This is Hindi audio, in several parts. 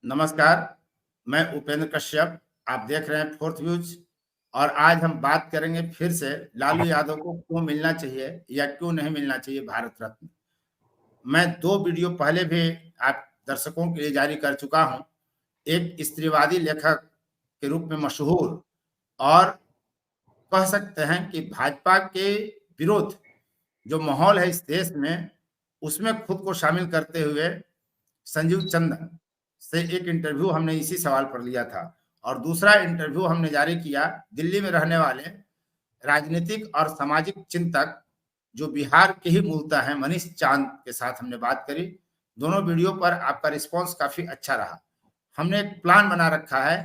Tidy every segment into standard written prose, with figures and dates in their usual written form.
नमस्कार, मैं उपेंद्र कश्यप। आप देख रहे हैं फोर्थ व्यूज और आज हम बात करेंगे फिर से लालू यादव को क्यों मिलना चाहिए या क्यों नहीं मिलना चाहिए भारत रत्न। मैं 2 वीडियो पहले भी आप दर्शकों के लिए जारी कर चुका हूं। एक स्त्रीवादी लेखक के रूप में मशहूर और कह सकते हैं कि भाजपा के विरोध जो माहौल है इस देश में, उसमें खुद को शामिल करते हुए संजीव चंदन से एक इंटरव्यू हमने इसी सवाल पर लिया था और दूसरा इंटरव्यू हमने जारी किया दिल्ली में रहने वाले राजनीतिक और सामाजिक चिंतक जो बिहार के ही मूलतः हैं मनीष चांद के साथ हमने बात करी। दोनों वीडियो पर आपका रिस्पांस काफी अच्छा रहा। हमने एक प्लान बना रखा है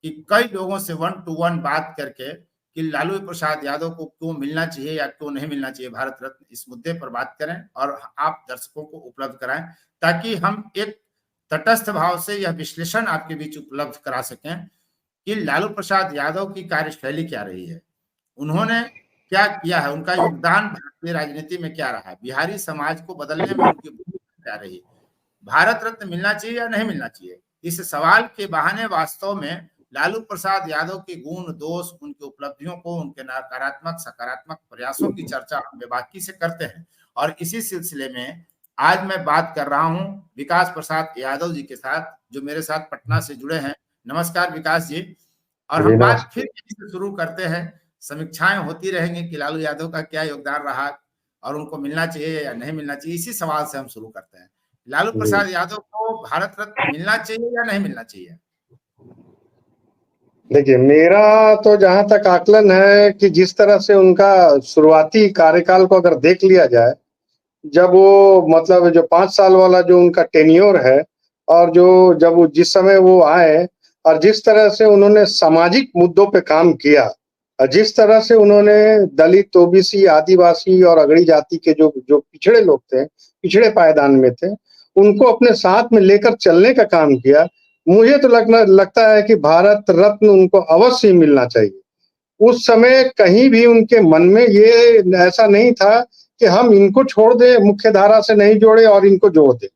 कि कई लोगों से 1 to 1 बात करके कि लालू प्रसाद यादव को क्यों मिलना चाहिए या क्यों नहीं मिलना चाहिए भारत रत्न, इस मुद्दे पर बात करें और आप दर्शकों को उपलब्ध कराएं ताकि हम एक तटस्थ भाव से यह विश्लेषण आपके बीच उपलब्ध करा सकें कि लालू प्रसाद यादव की कार्यशैली क्या रही है, उन्होंने क्या किया है, उनका योगदान भारतीय राजनीति में क्या रहा है, बिहारी समाज को बदलने में उनकी भूमिका क्या रही, भारत रत्न मिलना चाहिए या नहीं मिलना चाहिए। इस सवाल के बहाने वास्तव में लालू प्रसाद यादव के गुण दोष, उनकी उपलब्धियों को, उनके नकारात्मक सकारात्मक प्रयासों की चर्चा हम बेबाकी से करते हैं। और इसी सिलसिले में आज मैं बात कर रहा हूं विकास प्रसाद यादव जी के साथ जो मेरे साथ पटना से जुड़े हैं। नमस्कार विकास जी। और हम बात फिर से शुरू करते हैं। समीक्षाएं होती रहेंगी कि लालू यादव का क्या योगदान रहा और उनको मिलना चाहिए या नहीं मिलना चाहिए। इसी सवाल से हम शुरू करते हैं। लालू प्रसाद यादव को भारत रत्न मिलना चाहिए या नहीं मिलना चाहिए? देखिए, मेरा तो जहां तक आकलन है कि जिस तरह से उनका शुरुआती कार्यकाल को अगर देख लिया जाए, जब वो मतलब जो 5 साल वाला जो उनका टेन्योर है और जब वो जिस समय वो आए और जिस तरह से उन्होंने सामाजिक मुद्दों पे काम किया और जिस तरह से उन्होंने दलित, ओबीसी, आदिवासी और अगड़ी जाति के जो पिछड़े लोग थे, पिछड़े पायदान में थे, उनको अपने साथ में लेकर चलने का काम किया। मुझे तो लगता है कि भारत रत्न उनको अवश्य मिलना चाहिए। उस समय कहीं भी उनके मन में ये ऐसा नहीं था कि हम इनको छोड़ दें, मुख्य धारा से नहीं जोड़े और इनको जोड़ दें।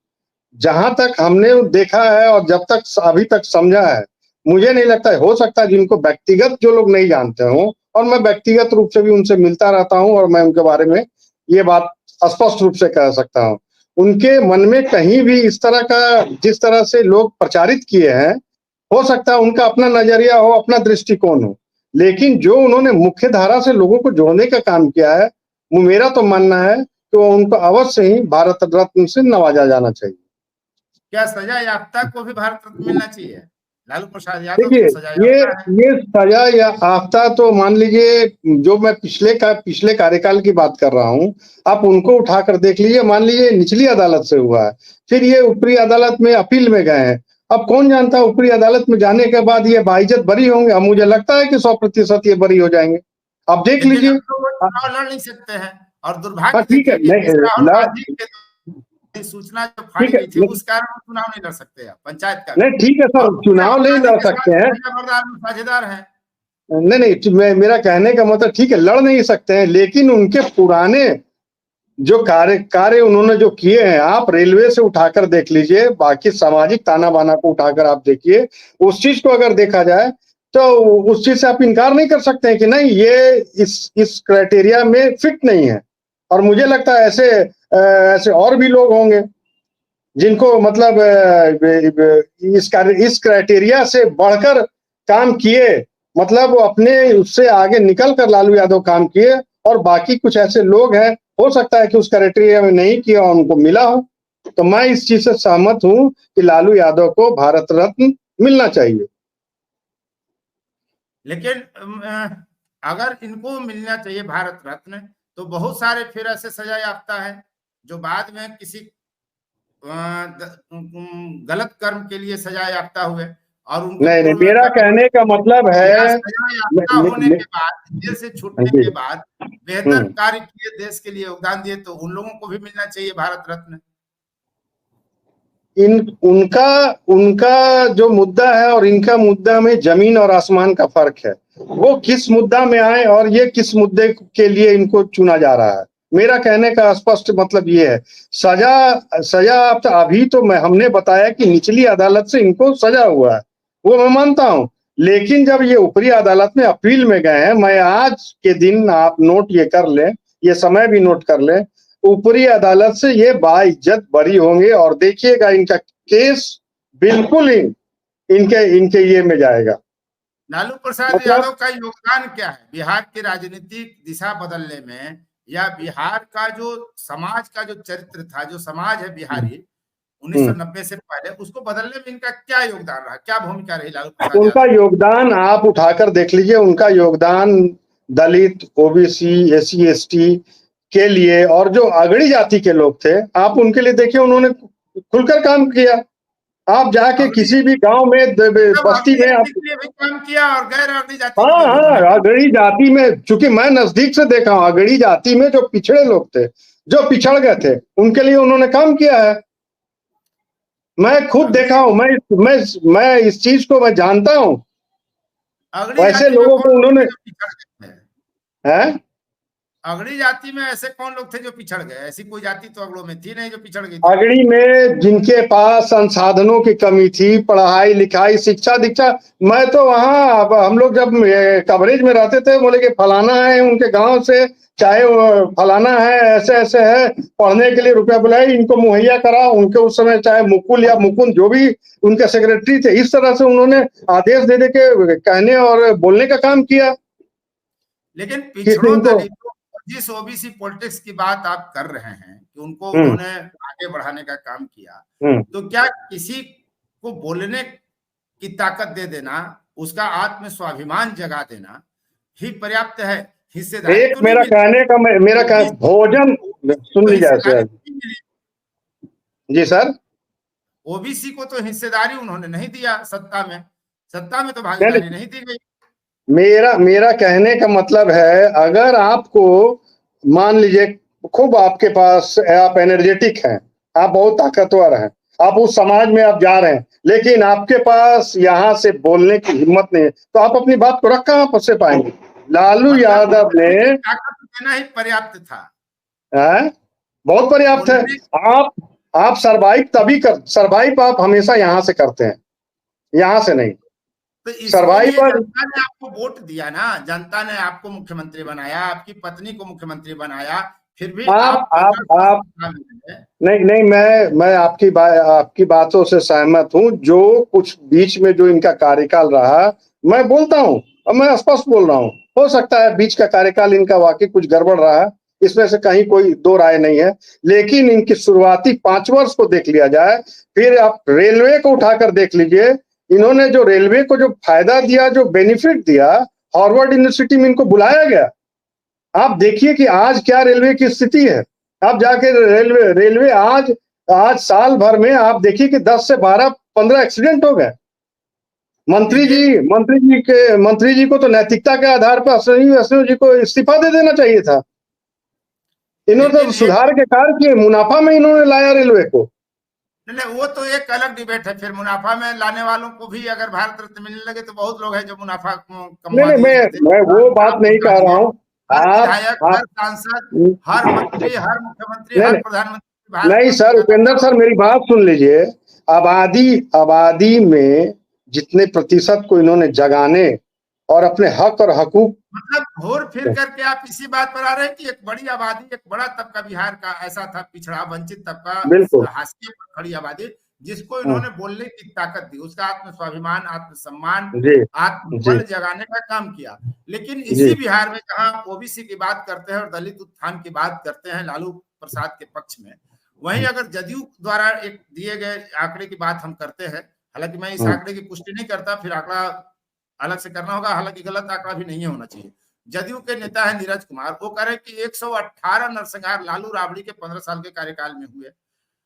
जहां तक हमने देखा है और जब तक अभी तक समझा है, मुझे नहीं लगता है, हो सकता है जिनको व्यक्तिगत जो लोग नहीं जानते हों, और मैं व्यक्तिगत रूप से भी उनसे मिलता रहता हूं और मैं उनके बारे में ये बात स्पष्ट रूप से कह सकता हूं, उनके मन में कहीं भी इस तरह का जिस तरह से लोग प्रचारित किए हैं, हो सकता है उनका अपना नजरिया हो, अपना दृष्टिकोण हो, लेकिन जो उन्होंने मुख्य धारा से लोगों को जोड़ने का काम किया है, वो मेरा तो मानना है कि उनको अवश्य ही भारत रत्न से नवाजा जाना चाहिए। क्या सजा याफ्ता को भी भारत रत्न मिलना चाहिए? लालू प्रसाद यादव देखिए, तो सजा याफ्ता है। ये सजा या आफ्ता तो मान लीजिए, जो मैं पिछले कार्यकाल की बात कर रहा हूँ, आप उनको उठाकर देख लीजिए। मान लीजिए निचली अदालत से हुआ है, फिर ये ऊपरी अदालत में अपील में गए हैं। अब कौन जानता है ऊपरी अदालत में जाने के बाद ये बाइज्जत बरी होंगे। अब मुझे लगता है कि 100% ये बरी हो जाएंगे। आप देख लीजिए। चुनाव लड़ नहीं सकते हैं और दुर्भाग्य ठीक है, राहुल गांधी के सूचना जो फाड़ी गई थी उस कारण चुनाव नहीं लड़ सकते हैं पंचायत का। नहीं, ठीक है सर, चुनाव नहीं लड़ सकते हैं, साझेदार है। नहीं, मेरा कहने का मतलब ठीक है, लड़ नहीं सकते हैं, लेकिन उनके पुराने जो कार्य उन्होंने जो किए हैं, आप रेलवे से उठाकर देख लीजिए, बाकी सामाजिक ताना बाना को उठाकर आप देखिए, उस चीज को अगर देखा जाए तो उस चीज से आप इनकार नहीं कर सकते हैं कि नहीं, ये इस क्राइटेरिया में फिट नहीं है। और मुझे लगता है ऐसे और भी लोग होंगे जिनको मतलब इस क्राइटेरिया से बढ़कर काम किए, मतलब वो अपने उससे आगे निकल कर लालू यादव काम किए, और बाकी कुछ ऐसे लोग हैं, हो सकता है कि उस क्राइटेरिया में नहीं किया और उनको मिला हो। तो मैं इस चीज से सहमत हूं कि लालू यादव को भारत रत्न मिलना चाहिए। लेकिन अगर इनको मिलना चाहिए भारत रत्न, तो बहुत सारे फिर ऐसे सजा याफ्ता है जो बाद में किसी गलत कर्म के लिए सजा याफ्ता हुए और उनको नहीं, मेरा कहने का मतलब है होने के बाद, जेल से छूटने के बाद बेहतर कार्य किए, देश के लिए योगदान दिए, तो उन लोगों को भी मिलना चाहिए भारत रत्न। उनका जो मुद्दा है और इनका मुद्दा में जमीन और आसमान का फर्क है। वो किस मुद्दा में आए और ये किस मुद्दे के लिए इनको चुना जा रहा है। मेरा कहने का स्पष्ट मतलब ये है, सजा सजा अब तो अभी तो हमने बताया कि निचली अदालत से इनको सजा हुआ है, वो मैं मानता हूँ। लेकिन जब ये ऊपरी अदालत में अपील में गए हैं, मैं आज के दिन आप नोट ये कर लें, ये समय भी नोट कर लें, ऊपरी अदालत से ये बाइज्जत बरी होंगे और देखिएगा इनका केस बिल्कुल ही इनके इनके ये में जाएगा। लालू प्रसाद मतलब यादव का योगदान क्या है बिहार की राजनीतिक दिशा बदलने में, या बिहार का जो समाज का जो चरित्र था, जो समाज है बिहारी 1990 से पहले, उसको बदलने में इनका क्या योगदान रहा, क्या भूमिका रही लालू प्रसाद उनका यादव? योगदान आप उठाकर देख लीजिए, उनका योगदान दलित, ओबीसी, एससी, एसटी के लिए और जो अगड़ी जाति के लोग थे, आप उनके लिए देखिए, उन्होंने खुलकर काम किया। आप जाके किसी भी गांव में बस्ती में आप, के लिए भी काम किया और गैर अगड़ी जाति के हाँ लिए भी हाँ, उन्होंने। अगड़ी जाति में, चूंकि मैं नजदीक से देखा हूं, अगड़ी जाति में जो पिछड़े लोग थे, जो पिछड़ गए थे, उनके लिए उन्होंने काम किया है। मैं खुद देखा हूं, मैं इस चीज को मैं जानता हूं। अगड़ी वैसे जाति में लोगों कौन को लोग उन्होंने थे जो पिछड़ गए थे? है, अगड़ी जाति में ऐसे कौन लोग थे जो पिछड़ गए? ऐसी कोई जाति तो अगड़ों में थी नहीं जो पिछड़ गई थी। अगड़ी में जिनके पास संसाधनों की कमी थी, पढ़ाई लिखाई, शिक्षा दीक्षा, मैं तो वहाँ, अब हम लोग जब कवरेज में रहते थे, बोले कि फलाना है उनके गांव से, चाहे फलाना है, ऐसे ऐसे है, पढ़ने के लिए रुपया बुलाए, इनको मुहैया करा। उनके उस समय चाहे मुकुल या मुकुंद जो भी उनके सेक्रेटरी थे, इस तरह से उन्होंने आदेश दे दे के कहने और बोलने का काम किया लेकिन कि पिछड़ों तुमको। दलितों, जिस ओबीसी पॉलिटिक्स की बात आप कर रहे हैं कि उनको उन्होंने आगे बढ़ाने का काम किया, तो क्या किसी को बोलने की ताकत दे देना, उसका आत्म स्वाभिमान जगा देना ही पर्याप्त है? हिस्सेदारी एक तो नहीं मेरा मिली। कहने का मेरा भोजन सुन तो लीजिए हिस्सेदारी सर। नहीं मिली। जी सर। ओबीसी को तो हिस्सेदारी उन्होंने नहीं दिया, सत्ता में तो नहीं, भागीदारी नहीं दी गई। मेरा मेरा कहने का मतलब है, अगर आपको मान लीजिए खूब आपके पास, आप एनर्जेटिक हैं, आप बहुत ताकतवर हैं, आप उस समाज में आप जा रहे हैं, लेकिन आपके पास यहाँ से बोलने की हिम्मत नहीं है, तो आप अपनी बात को रख कहाँ से पाएंगे? लालू मतलब यादव ने ताकत देना ही पर्याप्त था। है, बहुत पर्याप्त है। बोलने आप सरवाइव आप हमेशा यहाँ से करते हैं, यहाँ से नहीं। तो इसके लिए सर्वाइवर जनता ने आपको वोट दिया ना, जनता ने आपको मुख्यमंत्री बनाया, आपकी पत्नी को मुख्यमंत्री बनाया, फिर भी आप आप नहीं नहीं, मैं आपकी बातों से सहमत हूं। जो कुछ बीच में जो इनका कार्यकाल रहा, मैं बोलता हूं और मैं स्पष्ट बोल रहा हूं, हो सकता है बीच का कार्यकाल इनका वाकई कुछ गड़बड़ रहा है, इसमें से कहीं कोई दो राय नहीं है। लेकिन इनकी शुरुआती 5 वर्ष को देख लिया जाए, फिर आप रेलवे को उठाकर देख लीजिए, इन्होंने जो रेलवे को जो फायदा दिया, जो बेनिफिट दिया, हार्वर्ड यूनिवर्सिटी में इनको बुलाया गया। आप देखिए कि आज क्या रेलवे की स्थिति है। आप जाके रेलवे आज आज साल भर में आप देखिए कि 10 से 12-15 एक्सीडेंट हो गए। मंत्री जी को तो नैतिकता के आधार पर अश्विनी जी को इस्तीफा दे देना चाहिए था। इन्होंने तो सुधार के कार्य किए, मुनाफा में इन्होंने लाया रेलवे को। नहीं, वो तो एक अलग डिबेट है। फिर मुनाफा में लाने वालों को भी अगर भारत रत्न मिलने लगे तो बहुत लोग हैं जो मुनाफा कमवा नहीं, दिए। मैं वो बात नहीं कह रहा हूँ। हर आप विधायक, हर सांसद, हर मंत्री, हर मुख्यमंत्री, नहीं हर नहीं प्रधानमंत्री भारत नहीं रत्न सर, का उपेंद्र सर मेरी बात सुन लीजिए। आबादी में जितने प्रतिशत को इन्होंने जगाने और अपने हक और हकूक, मतलब घूर फिर करके आप इसी बात पर आ रहे हैं कि एक बड़ी आबादी, एक बड़ा तबका बिहार का ऐसा था, पिछड़ा वंचित बिल्कुल तबका, हाशिए पर खड़ी आबादी, जिसको इन्होंने बोलने की ताकत दी, उसका आत्म स्वाभिमान, आत्मसम्मान, जी जी आत्मबल जगाने का काम किया। लेकिन जी इसी बिहार में जहां ओबीसी की बात करते हैं और दलित उत्थान की बात करते हैं लालू प्रसाद के पक्ष में, वहीं अगर जदयू द्वारा एक दिए गए आंकड़े की बात हम करते हैं, हालांकि मैं इस आंकड़े की पुष्टि नहीं करता, फिर आंकड़ा अलग से करना होगा, हालांकि गलत आंकड़ा भी नहीं होना चाहिए। जदयू के नेता है नीरज कुमार, वो कह रहे हैं कि 118 नरसंहार लालू राबड़ी के 15 साल के कार्यकाल में हुए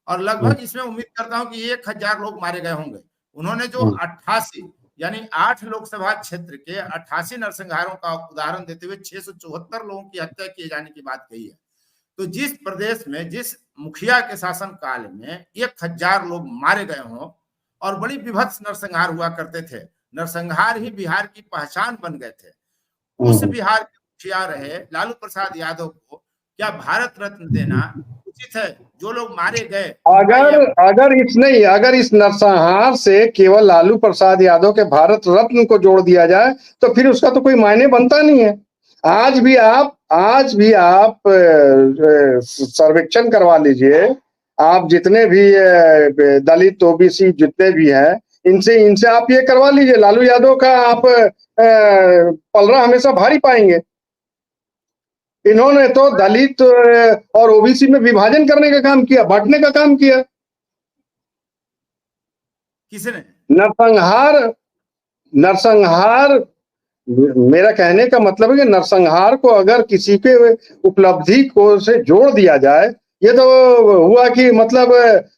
और लगभग इसमें उम्मीद करता हूं कि 1000 लोग मारे गए होंगे। उन्होंने जो 88 यानी 8 लोकसभा क्षेत्र के 88 नरसंहारों का उदाहरण देते हुए 674 लोगों की हत्या किए जाने की बात कही है। तो जिस प्रदेश में, जिस मुखिया के शासन काल में 1000 लोग मारे गए हों और बड़ी विभत्स नरसंहार हुआ करते थे, नरसंहार ही बिहार की पहचान बन गए थे, उस बिहार के मुखिया रहे लालू प्रसाद यादव को क्या भारत रत्न देना उचित है? जो लोग मारे गए अगर इस नरसंहार से केवल लालू प्रसाद यादव के भारत रत्न को जोड़ दिया जाए तो फिर उसका तो कोई मायने बनता नहीं है। आज भी आप सर्वेक्षण करवा लीजिए। आप जितने भी दलित ओबीसी जितने भी हैं, इनसे इनसे आप ये करवा लीजिए, लालू यादव का आप पलड़ा हमेशा भारी पाएंगे। इन्होंने तो दलित और ओबीसी में विभाजन करने का काम किया, बांटने का काम किया। किसने? नरसंहार मेरा कहने का मतलब है कि नरसंहार को अगर किसी के उपलब्धि को से जोड़ दिया जाए, ये तो हुआ कि मतलब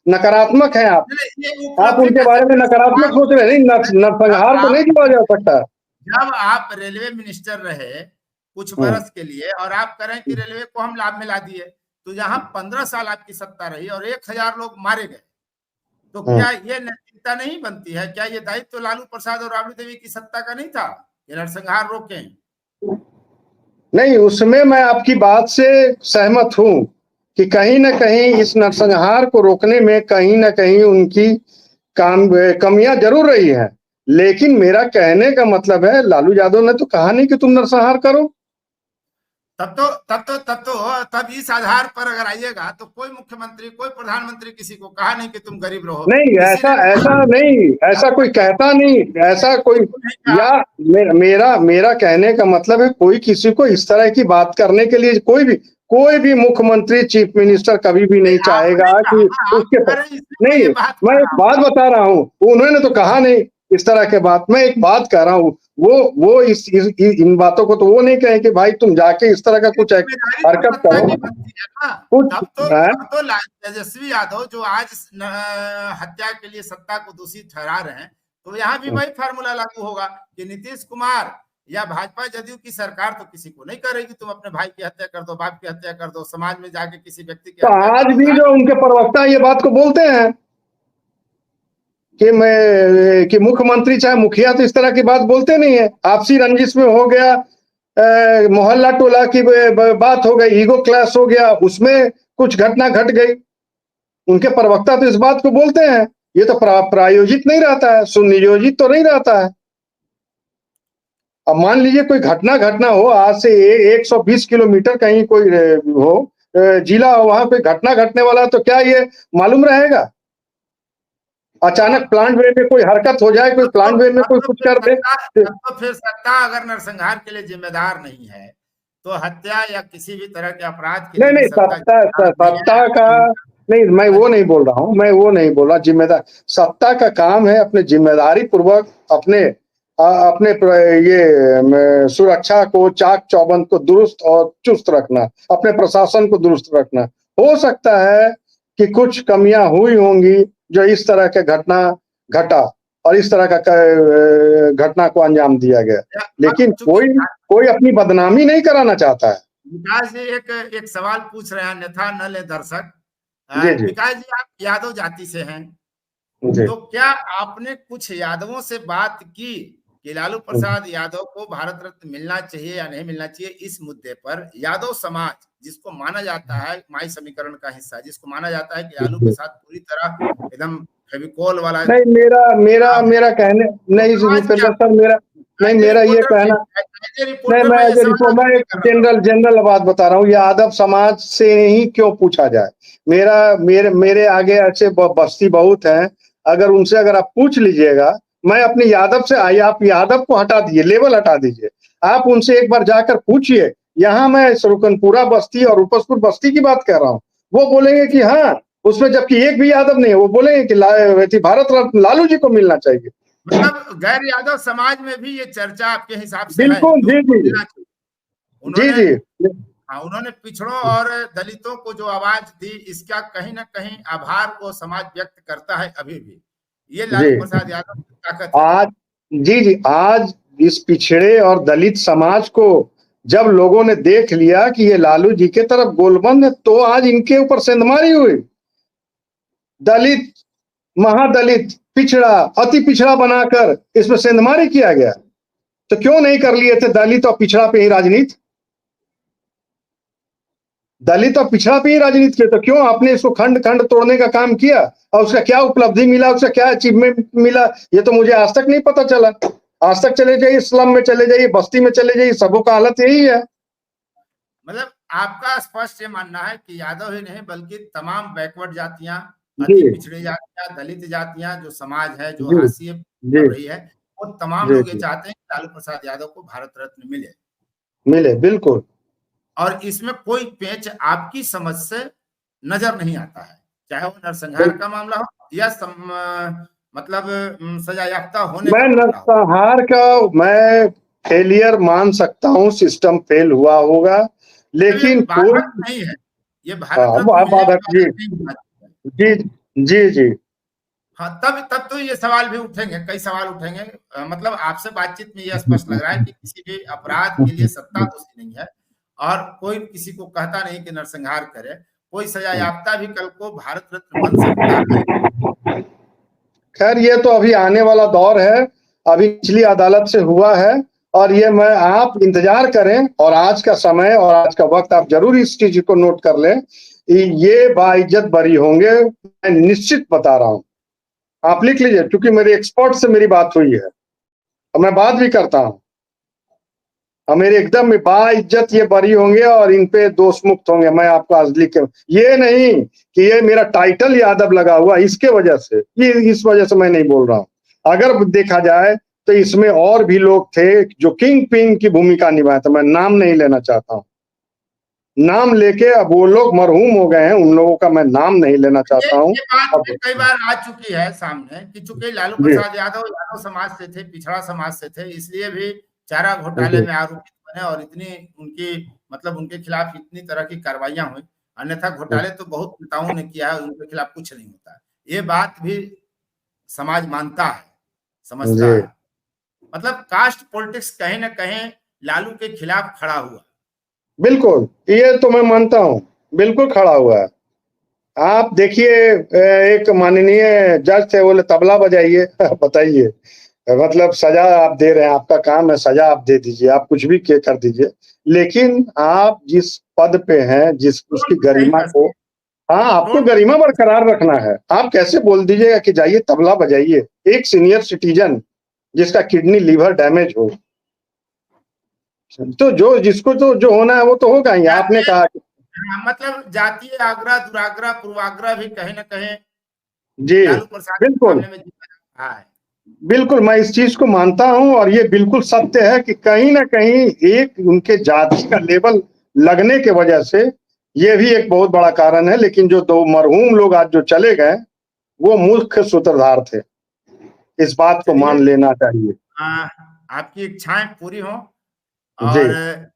नकारात्मक है। आप उनके बारे में नकारात्मक सोच रहे हैं। नहीं, नरसंहार को नहीं जोड़ा जा सकता। जब आप रेलवे मिनिस्टर रहे कुछ बरस के लिए और आप करें कि रेलवे को हम लाभ में ला दिए, तो यहाँ 15 साल आपकी सत्ता रही और 1000 लोग मारे गए, तो क्या ये नैतिकता नहीं बनती है? क्या ये दायित्व तो लालू प्रसाद और राबड़ी देवी की सत्ता का नहीं था ये नरसंहार रोकें? नहीं, उसमें मैं आपकी बात से सहमत हूं कि कहीं ना कहीं इस नरसंहार को रोकने में कहीं ना कहीं उनकी कमियां जरूर रही हैं। लेकिन मेरा कहने का मतलब है, लालू यादव ने तो कहा नहीं कि तुम नरसंहार करो। तब इस आधार पर अगर आइएगा तो कोई मुख्यमंत्री, कोई प्रधानमंत्री किसी को कहा नहीं कि तुम गरीब रहो। नहीं, ऐसा कोई कहता नहीं, ऐसा कोई, या मेरा कहने का मतलब है, कोई किसी को इस तरह की बात करने के लिए कोई भी मुख्यमंत्री, चीफ मिनिस्टर कभी भी नहीं चाहेगा कि उसके नहीं। मैं एक बात बता रहा हूँ, उन्होंने तो कहा नहीं इस तरह के बात। मैं एक बात कह रहा हूँ, वो इन बातों को तो वो नहीं कहे कि भाई तुम जाके इस तरह का कुछ हरकत करो। तब तो तेजस्वी यादव जो आज हत्या के लिए सत्ता को दोषी ठहरा रहे हैं, तो यहाँ भी वही फार्मूला लागू होगा कि नीतीश कुमार या भाजपा जदयू की सरकार तो किसी को नहीं करेगी तुम अपने भाई की हत्या कर दो, बाप की हत्या कर दो, समाज में जाके किसी व्यक्ति की। तो आज भी जो उनके प्रवक्ता ये बात को बोलते हैं कि मुख्यमंत्री चाहे मुखिया तो इस तरह की बात बोलते नहीं है। आपसी रंजिश में हो गया, मोहल्ला टोला की बात हो गई, ईगो क्लैश हो गया, उसमें कुछ घटना घट गई, उनके प्रवक्ता तो इस बात को बोलते हैं। ये तो प्रायोजित नहीं रहता है, सुनियोजित तो नहीं रहता है। अब मान लीजिए कोई घटना हो, आज से 120 किलोमीटर कहीं कोई हो जिला हो, वहां पे घटना घटने वाला है, तो क्या ये मालूम रहेगा? अचानक प्लांट वे में कोई हरकत हो जाए, कोई प्लांट वे में कोई कुछ कर दे, तो फिर सत्ता अगर नरसंहार के लिए जिम्मेदार नहीं है तो हत्या या किसी भी तरह के अपराध के नहीं, सत्ता का नहीं, मैं वो नहीं बोल रहा हूँ, मैं वो नहीं बोल रहा। जिम्मेदार सत्ता का काम है अपने जिम्मेदारी पूर्वक अपने ये सुरक्षा को, चाक चौबंद को दुरुस्त और चुस्त रखना, अपने प्रशासन को दुरुस्त रखना। हो सकता है कि कुछ कमियां हुई होंगी जो इस तरह के घटना घटा और इस तरह का घटना को अंजाम दिया गया, लेकिन कोई अपनी बदनामी नहीं कराना चाहता है। विकास जी एक सवाल पूछ रहे हैं, अन्यथा न ले दर्शक। विकास जी, आप यादव जाति से हैं, तो क्या आपने कुछ यादवों से बात की कि लालू प्रसाद यादव को भारत रत्न मिलना चाहिए या नहीं मिलना चाहिए? इस मुद्दे पर यादव समाज, जिसको माना जाता है माई समीकरण का हिस्सा, जिसको माना जाता है कि लालू के साथ पूरी तरह एकदम फेविकोल वाला, नहीं, मेरा कहने नहीं सर, मेरा ये कहना नहीं, मैं एक जनरल बात बता रहा हूँ। यादव समाज से ही क्यों पूछा जाए? मेरे आगे ऐसे बस्ती बहुत हैं, अगर उनसे अगर आप पूछ लीजिएगा, मैं अपने यादव से आप यादव को हटा दीजिए, लेवल हटा दीजिए, आप उनसे एक बार जाकर पूछिए। यहाँ मैं सुरकनपुरा बस्ती और उपसपुर बस्ती की बात कर रहा हूँ, वो बोलेंगे कि हाँ, उसमें जबकि एक भी यादव नहीं है, वो बोलेंगे कि भारत रत्न लालू जी को मिलना चाहिए। मतलब गैर यादव समाज में भी ये चर्चा आपके हिसाब से बिल्कुल, उन्होंने पिछड़ों और दलितों को जो आवाज दी, इसका कहीं ना कहीं आभार वो समाज व्यक्त करता है अभी भी। ये लालू प्रसाद यादव की ताकत है। आज इस पिछड़े और दलित समाज को जब लोगों ने देख लिया कि ये लालू जी के तरफ गोलबंद है, तो आज इनके ऊपर सेंधमारी हुई। दलित, महादलित, पिछड़ा, अति पिछड़ा बनाकर इसमें सेंधमारी किया गया। तो क्यों नहीं कर लिए थे दलित और पिछड़ा पे ही राजनीति? दलित और पिछड़ा पे ही राजनीति किया, तो क्यों आपने इसको खंड खंड तोड़ने का काम किया और उसका क्या उपलब्धि मिला, उसका क्या अचीवमेंट मिला, ये तो मुझे आज तक नहीं पता चला। आज तक चले जाइए, स्लम में चले जाइए, बस्ती में चले जाइए, सबों का हालत यही है। मतलब आपका स्पष्ट ये मानना है कि यादव ही नहीं बल्कि तमाम बैकवर्ड जातियां, जी अति पिछड़ी जातियां, दलित जातियां, जो समाज है, जो जी हाशिए जी पर रही है, वो तमाम जी लोग ये जी चाहते हैं कि लालू प्रसाद यादव को भारत रत्न मिले। मिले, बिल्कुल। और इसमें कोई पेच आपकी समझ से नजर नहीं आता है, चाहे वो नरसंहार बिल- का मामला हो या मतलब सजा याफ्ता होने मैं का मामला हो। नरसंहार का मैं फेलियर मान सकता हूँ, सिस्टम फेल हुआ होगा, अब ये लेकिन कोई बाधक नहीं है, ये भारत रत्न मिलने की बाधक जी बाधक नहीं होना चाहिए। जी जी जी हाँ, तब तो ये सवाल भी उठेंगे, कई सवाल उठेंगे। मतलब आपसे बातचीत में यह स्पष्ट लग रहा है कि किसी भी अपराध के लिए सत्ता दोषी नहीं है और कोई किसी को कहता नहीं कि नरसंहार करे। कोई सजा याफ्ता भी कल को भारत रत्न बन सकता है। खैर, ये तो अभी आने वाला दौर है, अभी निचली अदालत से हुआ है, और ये मैं आप इंतजार करें, और आज का समय और आज का वक्त आप जरूर इस चीज को नोट कर लें, ये बाइज्जत बरी होंगे, मैं निश्चित बता रहा हूं। आप लिख लीजिए, क्योंकि मेरे एक्सपर्ट से मेरी बात हुई है और मैं बात भी करता हूं, और मेरे एकदम बाइज्जत ये बरी होंगे और इन पे दोष मुक्त होंगे। मैं आपको आज लिख के, ये नहीं कि ये मेरा टाइटल यादव लगा हुआ इसके वजह से, ये इस वजह से मैं नहीं बोल रहा हूं। अगर देखा जाए तो इसमें और भी लोग थे जो किंग पिन की भूमिका निभाए थे, मैं नाम नहीं लेना चाहता हूं। नाम लेके अब वो लोग मरहूम हो गए हैं, उन लोगों का मैं नाम नहीं लेना चाहता हूं। ये बात अब भी कई बार आ चुकी है सामने कि चूंकि लालू जी प्रसाद यादव यादव समाज से थे, पिछड़ा समाज से थे, इसलिए भी चारा घोटाले जी में आरोपित बने और इतनी उनकी मतलब उनके खिलाफ इतनी तरह की कार्रवाइयां हुई। अन्यथा घोटाले तो बहुत नेताओं ने किया है, उनके खिलाफ कुछ नहीं होता है। ये बात भी समाज मानता है, जी, समझता है। मतलब कास्ट पॉलिटिक्स कहीं ना कहीं लालू के खिलाफ खड़ा हुआ। बिल्कुल, ये तो मैं मानता हूं, बिल्कुल खड़ा हुआ है। आप देखिए, एक माननीय जज थे, बोले तबला बजाइए बताइए, मतलब सजा आप दे रहे हैं, आपका काम है, सजा आप दे दीजिए, आप कुछ भी कर दीजिए, लेकिन आप जिस पद पे हैं, जिस उसकी सही गरिमा को, फैसले, हाँ, आपको टोन गरिमा बरकरार रखना है। आप कैसे बोल दीजिएगा कि जाइए तबला बजाइए, एक सीनियर सिटीजन जिसका किडनी लीवर डैमेज हो, तो जो जिसको तो जो होना है वो तो होगा ही। आपने जातीय, कहा मतलब जातीय आग्रह, दुराग्रह, पूर्वाग्रह भी कहीं ना कहीं जी, लालू प्रसाद के बिल्कुल मामले में जीता रहा है। बिल्कुल, मैं इस चीज को मानता हूं, और ये बिल्कुल सत्य है कि कहीं ना कहीं एक उनके जाति का लेवल लगने के वजह से ये भी एक बहुत बड़ा कारण है। लेकिन जो दो मरहूम लोग आज जो चले गए, वो मुख्य सूत्रधार थे, इस बात को चलिए, मान लेना चाहिए। आपकी इच्छाएं पूरी हों जी और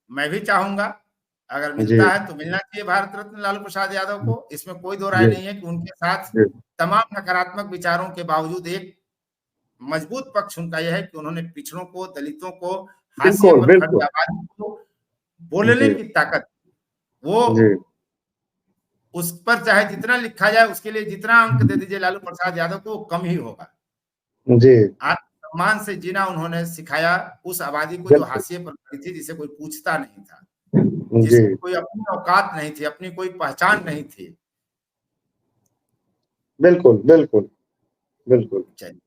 मैं भी चाहूंगा अगर जी मिलता है तो मिलना चाहिए भारत रत्न लालू प्रसाद यादव को। इसमें कोई दो राय जी नहीं है कि उनके साथ जी तमाम नकारात्मक विचारों के बावजूद एक मजबूत पक्ष उनका यह है कि उन्होंने पिछड़ों को, दलितों को, हाशिए बिल्कुल पर खड़ी बिल्कुल आबादी को बोलने जी की ताकत, वो जी उस पर चाहे जितना लिखा जाए, उसके लिए जितना अंक दे दीजिए लालू प्रसाद यादव को, वो कम ही होगा। जी आत्मसम्मान से जीना उन्होंने सिखाया उस आबादी को जो बिल्कुल हाशिए पर खड़ी थी, जिसे कोई पूछता नहीं था, जी जिसकी कोई अपनी औकात नहीं थी, अपनी कोई पहचान नहीं थी। बिल्कुल बिल्कुल बिल्कुल चलिए,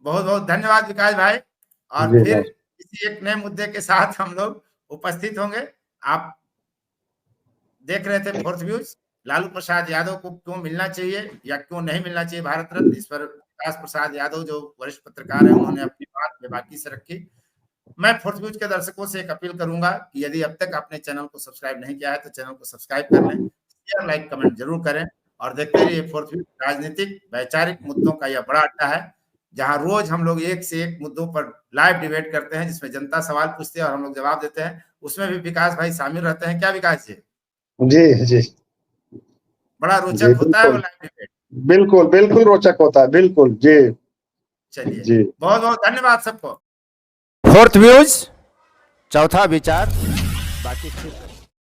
बहुत बहुत धन्यवाद विकास भाई, और जी फिर बस किसी एक नए मुद्दे के साथ हम लोग उपस्थित होंगे। आप देख रहे थे फोर्थ व्यूज। लालू प्रसाद यादव को क्यों मिलना चाहिए या क्यों नहीं मिलना चाहिए भारत रत्न, इस पर विकास प्रसाद यादव जो वरिष्ठ पत्रकार है उन्होंने अपनी बात बेबाकी से रखी। मैं फोर्थ व्यूज के दर्शकों से एक अपील करूंगा कि यदि अब तक आपने चैनल को सब्सक्राइब नहीं किया है तो चैनल को सब्सक्राइब कर लें, शेयर लाइक कमेंट जरूर करें और देखते रहिए फोर्थ व्यूज। राजनीतिक वैचारिक मुद्दों का यह बड़ा अड्डा है, जहां रोज हम लोग एक से एक मुद्दों पर लाइव डिबेट करते हैं, जिसमें जनता सवाल पूछती है और हम लोग जवाब देते हैं। उसमें भी विकास भाई शामिल रहते हैं। क्या विकास जी, जी जी बड़ा जी रोचक होता है वो बिल्कुल लाइव डिबेट। बिल्कुल बिल्कुल रोचक होता है, बिल्कुल जी चलिए, जी बहुत बहुत धन्यवाद सबको। फोर्थ व्यूज, चौथा विचार, बाकी फिर